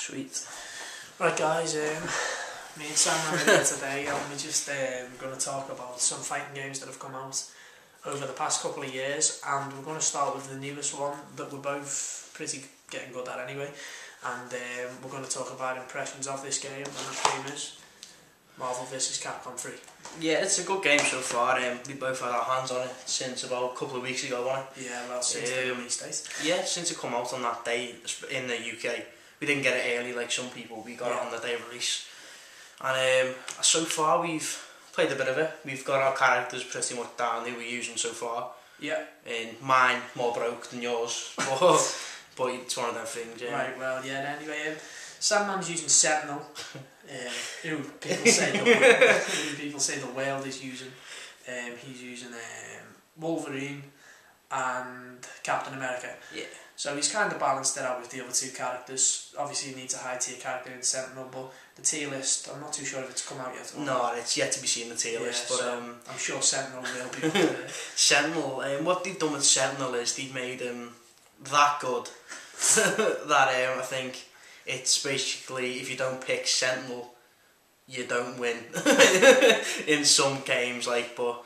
Sweet. Right guys, me and Sandman are here today and we're just going to talk about some fighting games that have come out over the past couple of years, and we're going to start with the newest one that we're both pretty getting good at anyway, and we're going to talk about impressions of this game, and that game is Marvel vs Capcom 3. Yeah, it's a good game so far. We both had our hands on it since about a couple of weeks ago, wasn't it? Yeah, well, since the release date. Yeah, since it come out on that day in the UK. We didn't get it early like some people, we got it on the day of release. And so far we've played a bit of it. We've got our characters pretty much down who we're using so far. Yeah. And mine more broke than yours, but it's one of them things, yeah. Right, well, yeah, anyway, Sandman's using Sentinel, who people say the world is using. He's using Wolverine and Captain America. Yeah. So he's kind of balanced it out with the other two characters. Obviously he needs a high tier character in Sentinel, but the tier list, I'm not too sure if it's come out yet. No, it's yet to be seen, the tier list, but so I'm sure Sentinel will be. Sentinel, what they've done with Sentinel is they've made him that good that I think it's basically, if you don't pick Sentinel, you don't win in some games, like, but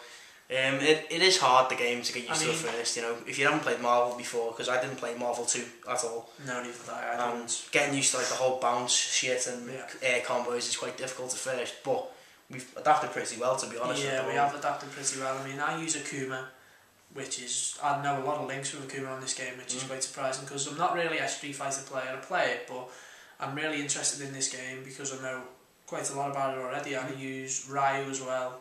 it is hard, the game, to get used to at first, you know, if you haven't played Marvel before, because I didn't play Marvel 2 at all. No, neither did I. And getting used to like the whole bounce shit and air combos is quite difficult at first, but we've adapted pretty well, to be honest. Yeah, we have adapted pretty well. I mean, I use Akuma, which is, I know a lot of links with Akuma on this game, which is quite surprising, because I'm not really a Street Fighter player. I play it, but I'm really interested in this game because I know quite a lot about it already. I use Ryu as well.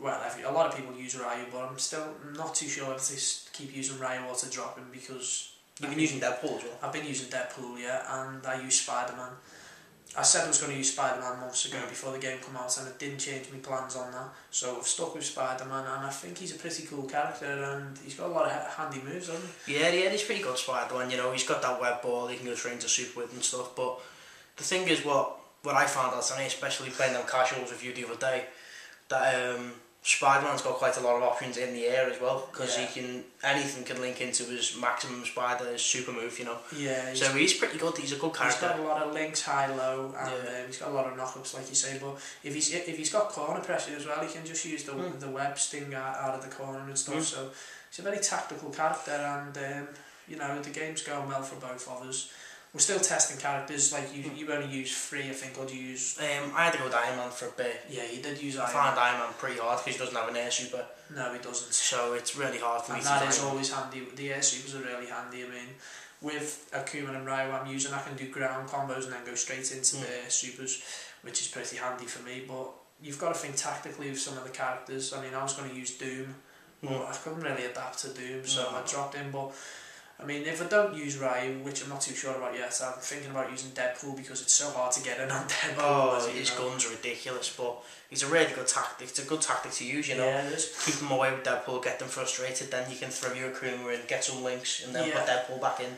Well, a lot of people use Ryu, but I'm still not too sure if they keep using Ryu or to drop him, because you've been using Deadpool as well. I've been using Deadpool, yeah, and I use Spider-Man. I said I was going to use Spider-Man months ago before the game came out, and it didn't change my plans on that. So I've stuck with Spider-Man, and I think he's a pretty cool character, and he's got a lot of handy moves, hasn't he? Yeah, he's pretty good, Spider-Man. You know, he's got that web ball he can go straight into super with and stuff. But the thing is, what I found out, and especially playing them casuals with you the other day, that Spider-Man's got quite a lot of options in the air as well, because anything can link into his maximum spider, his super move, you know. Yeah. So he's pretty good. He's a good character. He's got a lot of links, high, low, and he's got a lot of knockups, like you say. But if he's got corner pressure as well, he can just use the web sting out of the corner and stuff. So he's a very tactical character, and you know, the game's going well for both of us. We're still testing characters. Like you only use 3, I think, or do you use? I had to go with Iron Man for a bit. Yeah, you did use Iron Man. I found Iron Man pretty hard because he doesn't have an air super. No, he doesn't. So it's really hard for me to. And that is always handy. The air supers are really handy. I mean, with Akuma and Ryu I'm using, I can do ground combos and then go straight into the air supers, which is pretty handy for me. But you've got to think tactically with some of the characters. I mean, I was going to use Doom, but I couldn't really adapt to Doom, so I dropped in. But I mean, if I don't use Ryu, which I'm not too sure about yet, I'm thinking about using Deadpool, because it's so hard to get in on Deadpool. Oh, his guns are ridiculous, but he's a really good tactic. It's a good tactic to use, you know. Yeah, it is. Keep them away with Deadpool, get them frustrated, then you can throw your Akuma in, get some links, and then put Deadpool back in.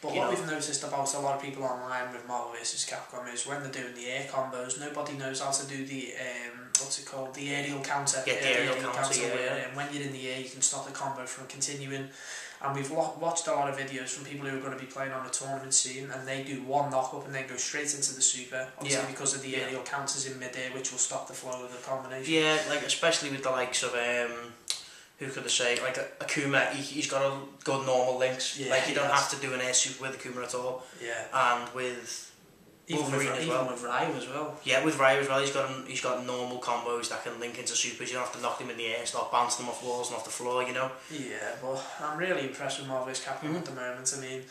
But what we've noticed about a lot of people online with Marvel vs Capcom is when they're doing the air combos, nobody knows how to do the what's it called, the aerial counter. Yeah, the aerial counter, where when you're in the air, you can stop the combo from continuing. And we've watched a lot of videos from people who are going to be playing on a tournament scene, and they do one knock up and then go straight into the super, obviously because of the aerial counters in mid-air, which will stop the flow of the combination. Yeah, like especially with the likes of who could I say, like Akuma, he's got a good normal links. Yeah, like you don't have to do an air super with Akuma at all. Yeah. And with Wolverine as well. Even with Ryu as well. Yeah, with Ryu as well, he's got normal combos that can link into supers. You don't have to knock them in the air, start bouncing them off walls and off the floor, you know. Yeah, but I'm really impressed with Marvel vs Capcom at the moment. I mean,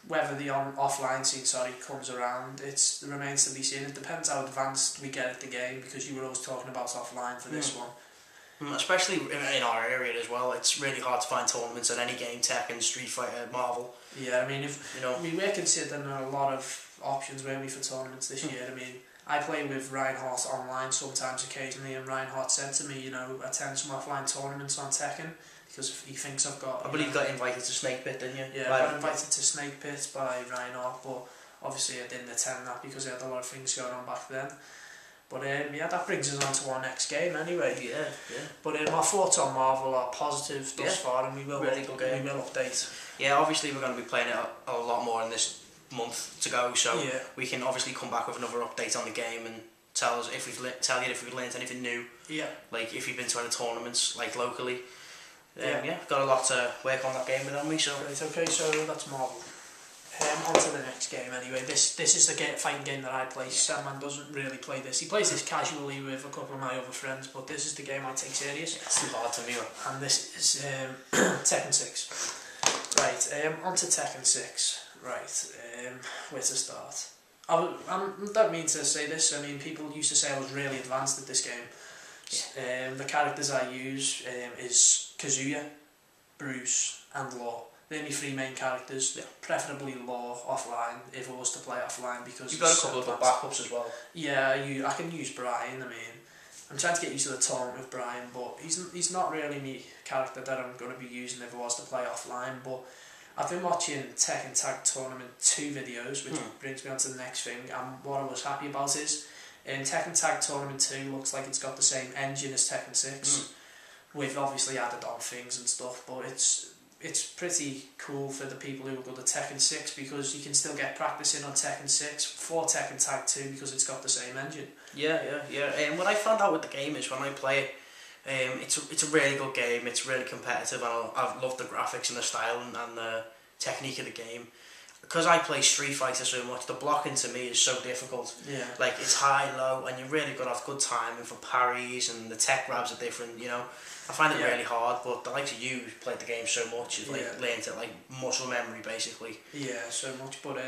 whether the offline scene comes around, it remains to be seen. It depends how advanced we get at the game, because you were always talking about offline for this one. Especially in our area as well, it's really hard to find tournaments at any game, Tekken, Street Fighter, Marvel. Yeah, I mean, we're considering a lot of options, weren't we, for tournaments this year. I mean, I play with Reinhardt online sometimes, occasionally, and Reinhardt said to me, you know, attend some offline tournaments on Tekken, because he thinks I've got... I believe you got invited to Snake Pit, didn't you? Yeah, I got invited to Snake Pit by Reinhardt, but obviously I didn't attend that because I had a lot of things going on back then. But yeah, that brings us on to our next game anyway. Yeah. But our thoughts on Marvel are positive thus far, and we will update. Yeah, obviously we're going to be playing it a lot more in this month to go, so Yeah. we can obviously come back with another update on the game and tell you if we've learned anything new. Yeah. Like if you've been to any tournaments, like locally. Yeah. Got a lot to work on that game with, haven't we? So. Right, okay, so that's Marvel. On to the next game anyway. This is the fighting game that I play. Sandman doesn't really play this. He plays this casually with a couple of my other friends, but this is the game I take serious. It's too hard to me. And this is Tekken 6. Right, on to Tekken 6. Right, where to start? I don't mean to say this, I mean people used to say I was really advanced at this game. The characters I use is Kazuya, Bruce and Law. They're my three main characters, preferably Law offline if I was to play offline because you've got a couple of backups as well. Yeah, I can use Brian. I mean, I'm trying to get used to the tournament with Brian, but he's not really my character that I'm going to be using if I was to play offline. But I've been watching Tekken Tag Tournament 2 videos, which brings me on to the next thing, and what I was happy about is Tekken Tag Tournament 2 looks like it's got the same engine as Tekken 6, with obviously added on things and stuff, but it's pretty cool for the people who go to Tekken 6 because you can still get practicing on Tekken 6 for Tekken Tag 2 because it's got the same engine. Yeah. And what I found out with the game is when I play it, it's a really good game. It's really competitive, and I've loved the graphics and the style and the technique of the game. Because I play Street Fighter so much, the blocking to me is so difficult. Yeah. Like it's high, low, and you've really got to have good timing for parries, and the tech grabs are different. You know, I find it really hard. But the likes of you who've played the game so much, you've learned it like muscle memory basically. Yeah, so much. But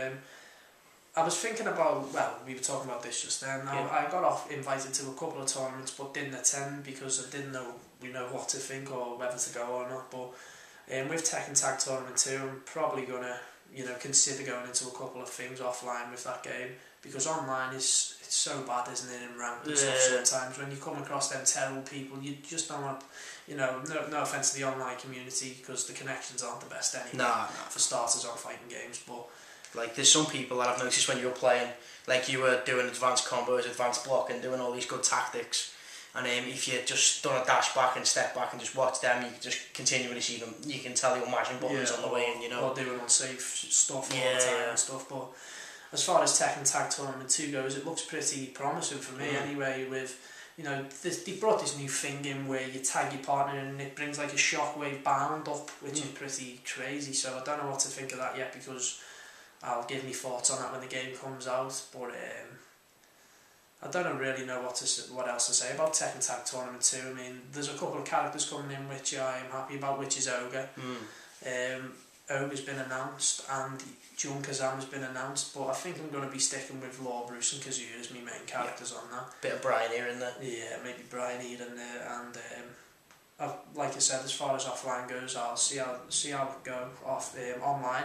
I was thinking about, well, we were talking about this just then. I got invited to a couple of tournaments, but didn't attend because I didn't know what to think or whether to go or not. But with Tekken Tag Tournament 2, I'm probably gonna consider going into a couple of things offline with that game because online it's so bad, isn't it, in ranked and stuff sometimes. When you come across them terrible people, you just don't want to, no offence to the online community because the connections aren't the best anyway. Nah. For starters on fighting games, but like there's some people that I've noticed when you were playing, like you were doing advanced combos, advanced blocking, doing all these good tactics, and if you just done a dash back and step back and just watch them, you can just continually see them. You can tell you're mashing buttons on the way in, or doing unsafe stuff all the time and stuff. But as far as Tekken Tag Tournament 2 goes, it looks pretty promising for me anyway. With they brought this new thing in where you tag your partner and it brings like a shockwave bound up, which is pretty crazy. So I don't know what to think of that yet because I'll give me thoughts on that when the game comes out. But I don't really know what else to say about Tekken Tag Tournament 2. I mean, there's a couple of characters coming in which I am happy about, which is Ogre. Ogre's been announced and Jun Kazam has been announced, but I think I'm going to be sticking with Law, Bruce and Kazuya as my main characters on that. Bit of Brian here and there. Yeah, maybe Brian here and there, and like I said, as far as offline goes, I'll see how it go online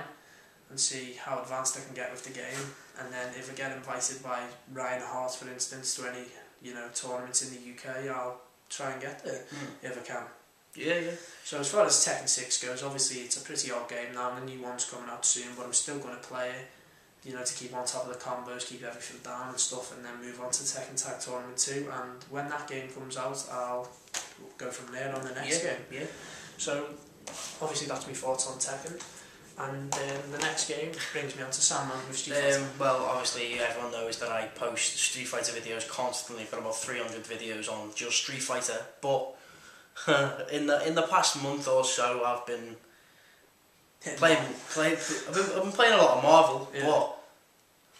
and see how advanced I can get with the game, and then if I get invited by Ryan Hart, for instance, to any tournaments in the UK, I'll try and get there if I can. Yeah. So as far as Tekken 6 goes, obviously it's a pretty old game now, and the new one's coming out soon, but I'm still going to play it, to keep on top of the combos, keep everything down and stuff, and then move on to Tekken Tag Tournament 2, and when that game comes out, I'll go from there on the next game. Yeah. So obviously that's my thoughts on Tekken. And the next game brings me on to Sandman with Street Fighter. Well, obviously everyone knows that I post Street Fighter videos constantly. I've got about 300 videos on just Street Fighter. But in the past month or so, I've been playing. I've been playing a lot of Marvel, but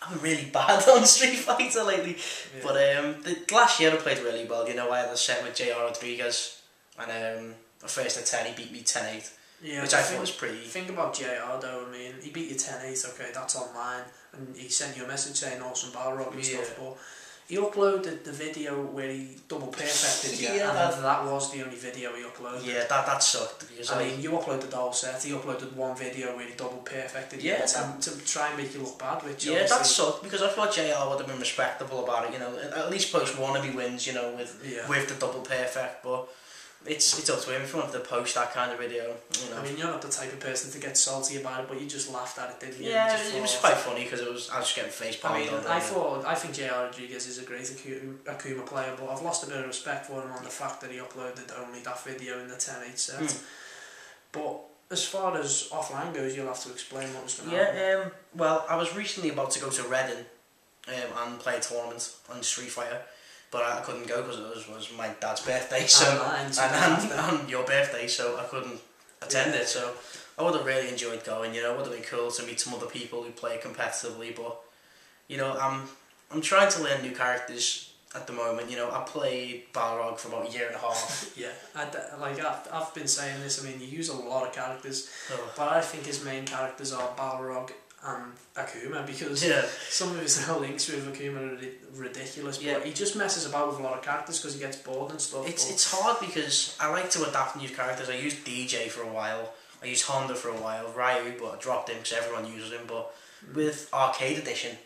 I've been really bad on Street Fighter lately. Yeah. But last year I played really well. I had a set with JR Rodriguez, and first at 10 he beat me 10-8. Yeah, which I thought was pretty... Think about JR though, I mean, he beat you 10-8, okay, that's online, and he sent you a message saying awesome battle rock and stuff, but he uploaded the video where he double perfected you, and that was the only video he uploaded. Yeah, that sucked. Because I mean, you uploaded the whole set, he uploaded one video where he double perfected you to try and make you look bad, which that sucked, because I thought JR would have been respectable about it, at least post one of he wins, with the double perfect, but... It's up to him if you wanted to post that kind of video. I mean, you're not the type of person to get salty about it, but you just laughed at it, didn't you? Yeah, it was quite funny because I was just getting face palmed. I think JR Rodriguez is a great Akuma player, but I've lost a bit of respect for him on the fact that he uploaded only that video in the 10-8 set. But as far as offline goes, you'll have to explain what was going to happen. Yeah, well, I was recently about to go to Reading and play a tournament on Street Fighter, but I couldn't go because it was my dad's birthday, and your birthday, so I couldn't attend it. So I would have really enjoyed going. You know, it would have been cool to meet some other people who play competitively. But you know, I'm trying to learn new characters at the moment. You know, I played Balrog for about a year and a half. Yeah, I've been saying this. I mean, you use a lot of characters, but I think his main characters are Balrog and Akuma, because some of his links with Akuma are ridiculous. But he just messes about with a lot of characters because he gets bored and stuff. It's hard because I like to adapt new characters. I used DJ for a while. I used Honda for a while. Ryu, but I dropped him because everyone uses him. But with Arcade Edition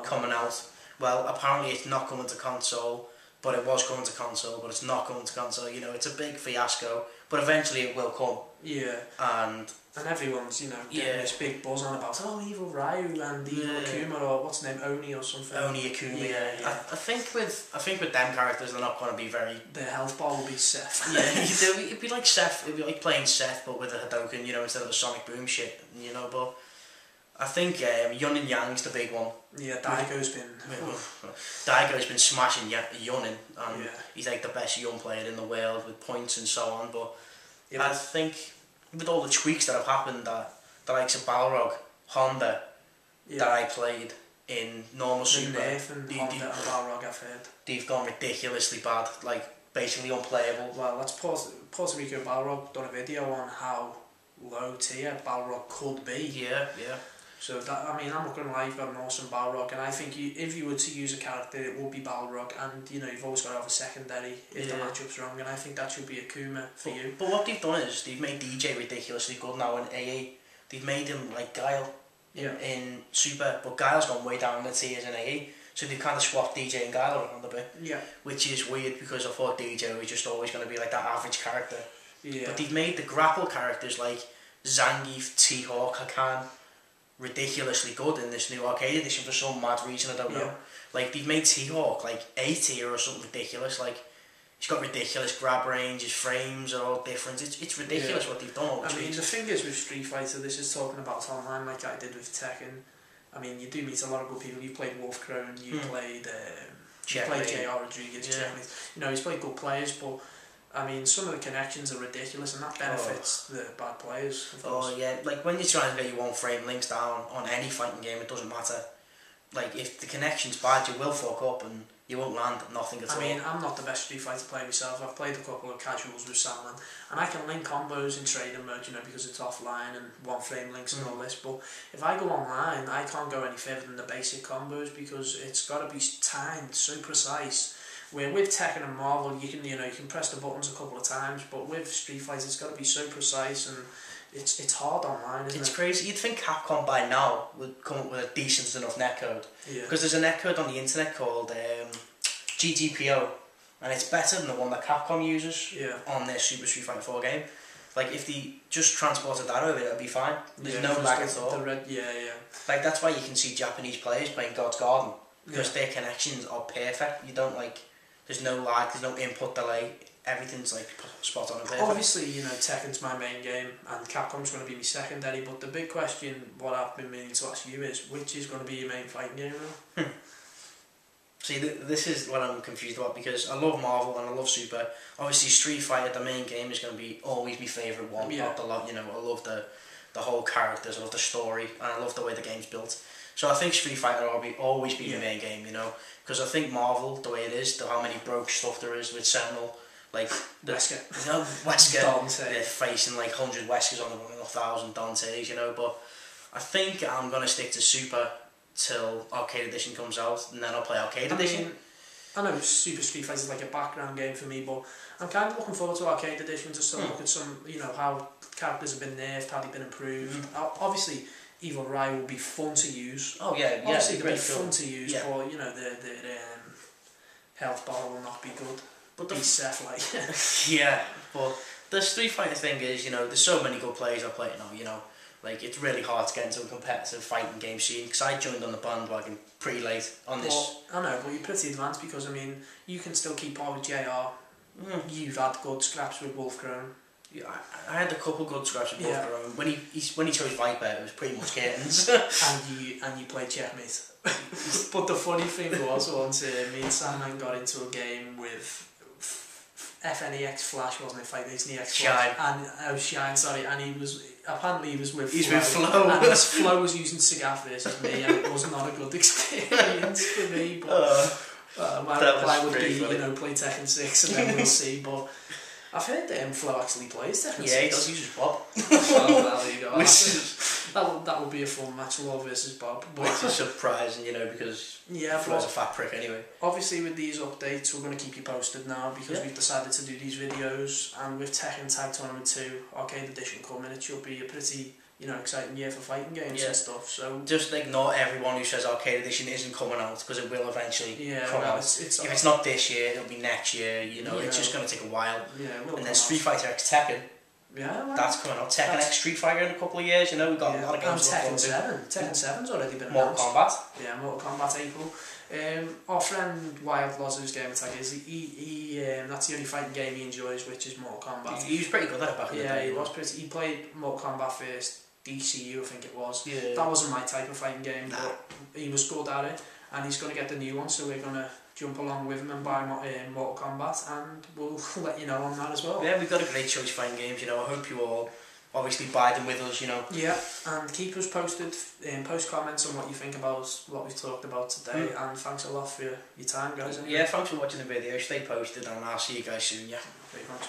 coming out, well, apparently it's not coming to console, but it was coming to console, but it's not coming to console. You know, it's a big fiasco, but eventually it will come. Yeah. And everyone's, you know, getting this big buzz on about, evil Ryu and evil Akuma, or what's his name, Oni or something. Oni Akuma. Yeah. I think with them characters, they're not going to be very. Their health bar will be Seth. It'd be like Seth. It'd be like playing Seth, but with a Hadouken, you know, instead of a Sonic Boom shit, you know. But I think Yun and Yang's the big one. Yeah, Daigo's been smashing Yunin, and he's like the best Yun player in the world with points and so on. But I think with all the tweaks that have happened, that the likes of Balrog, Honda, that I played in normal Super, Nerf and Honda and Balrog, I've heard. They've gone ridiculously bad, like basically unplayable. Well, that's Puerto Rico Balrog done a video on how low tier Balrog could be. Yeah. So that, I mean, I'm not going to lie, you've got an awesome Balrog, and I think if you were to use a character, it would be Balrog, and you know, you've always got to have a secondary if the matchup's wrong, and I think that should be Akuma for you. But what they've done is they've made DJ ridiculously good now in AA. They've made him like Guile in Super, but Guile's gone way down the tiers in AA, so they've kind of swapped DJ and Guile around a bit. Yeah. Which is weird because I thought DJ was just always going to be like that average character. Yeah. But they've made the grapple characters like Zangief, T-Hawk, Hakan ridiculously good in this new Arcade Edition for some mad reason, I don't know. Like, they've made T-Hawk like A tier or something ridiculous. Like, he's got ridiculous grab range, his frames are all different. It's ridiculous what they've done. I mean, the thing is with Street Fighter, this is talking about online like I did with Tekken. I mean, you do meet a lot of good people. You played Wolf Crone, you played J.R. Rodriguez, you know, he's played good players, but I mean, some of the connections are ridiculous, and that benefits the bad players. Like when you're trying to get your one frame links down on any fighting game, it doesn't matter. Like, if the connection's bad, you will fuck up and you won't land nothing at all. I mean, I'm not the best Street Fighter player myself. I've played a couple of casuals with Sandman, and I can link combos in trading mode, you know, because it's offline and one frame links and all this. But if I go online, I can't go any further than the basic combos because it's got to be timed so precise. Where with Tekken and Marvel, you can press the buttons a couple of times, but with Street Fighter, it's got to be so precise, and it's hard online, isn't it? It's crazy. You'd think Capcom by now would come up with a decent enough netcode. Because there's a netcode on the internet called GTPO, and it's better than the one that Capcom uses on their Super Street Fighter 4 game. Like, if they just transported that over, it'd be fine. There's no lag at all. Like, that's why you can see Japanese players playing God's Garden, because their connections are perfect. You don't there's no lag, there's no input delay, everything's like spot on and perfect. Obviously, you know, Tekken's my main game and Capcom's going to be my secondary, but the big question, what I've been meaning to ask you is, which is going to be your main fighting game now? See, this is what I'm confused about, because I love Marvel and I love Super. Obviously, Street Fighter, the main game, is going to be always my favourite one. Not the lot, you know, I love the whole characters, I love the story, and I love the way the game's built. So I think Street Fighter will always be the main game, you know, because I think Marvel, the way it is, how many broke stuff there is with Sentinel, like Wesker, you know, Wesker, they're facing like 100 Weskers on the 1,000 Dantes, you know. But I think I'm gonna stick to Super till Arcade Edition comes out, and then I'll play Arcade Edition. I know Super Street Fighter is like a background game for me, but I'm kind of looking forward to Arcade Edition just to look at some, you know, how characters have been nerfed, how they've been improved. Obviously, Evil Ryu will be fun to use. Obviously they'll be fun to use, but you know, the health bar will not be good. But be Seth, like. But the Street Fighter thing is, you know, there's so many good players I play it now, you know. Like, it's really hard to get into a competitive fighting game scene, because I joined on the bandwagon pretty late on this. Well, I know, but you're pretty advanced, because, I mean, you can still keep up with JR. You've had good scraps with Wolf Crone. Yeah, I had a couple good scraps of both Yeah. of them. When he chose Viper, it was pretty much curtains. and you played checkmate. But the funny thing was, once me and Sandman got into a game with FNEX Flash, wasn't it? Fight Nation EX Flash. And Shine, sorry, and he was with He's Flo. with Flo. And his Flo was using Sagath versus me, and it was not a good experience for me. But my reply would be, funny. Play Tekken 6 and then we'll see. But I've heard Flo actually plays Tekken 6. Yeah, he does use his Bob. Well, there you go. That would be a fun match, Law versus Bob. Which is surprising, because Flo's a fat prick anyway. Obviously with these updates we're going to keep you posted now because we've decided to do these videos, and with Tekken Tag Tournament 2 Arcade Edition coming, it should be a pretty exciting year for fighting games and stuff. So just ignore everyone who says Arcade Edition isn't coming out, because it will eventually come out. If it's not this year, it'll be next year. It's just going to take a while. And then Street Fighter X Tekken. That's coming out. Tekken X Street Fighter in a couple of years. We've got a lot of games. And Tekken 7's already been announced. Mortal Kombat. Yeah, Mortal Kombat April. Our friend Wild Lozzo's game attack is he that's the only fighting game he enjoys, which is Mortal Kombat. He was pretty good at it back in the day. Yeah, he was pretty. He played Mortal Kombat first. DCU, I think it was. Yeah. That wasn't my type of fighting game, but he was good at it, and he's going to get the new one, so we're going to jump along with him and buy Mortal Kombat, and we'll let you know on that as well. Yeah, we've got a great choice of fighting games. I hope you all obviously buy them with us. Yeah, and keep us posted. Post comments on what you think about what we've talked about today, and thanks a lot for your time, guys. Anyway. Yeah, thanks for watching the video. Stay posted, and I'll see you guys soon. Yeah, pretty much.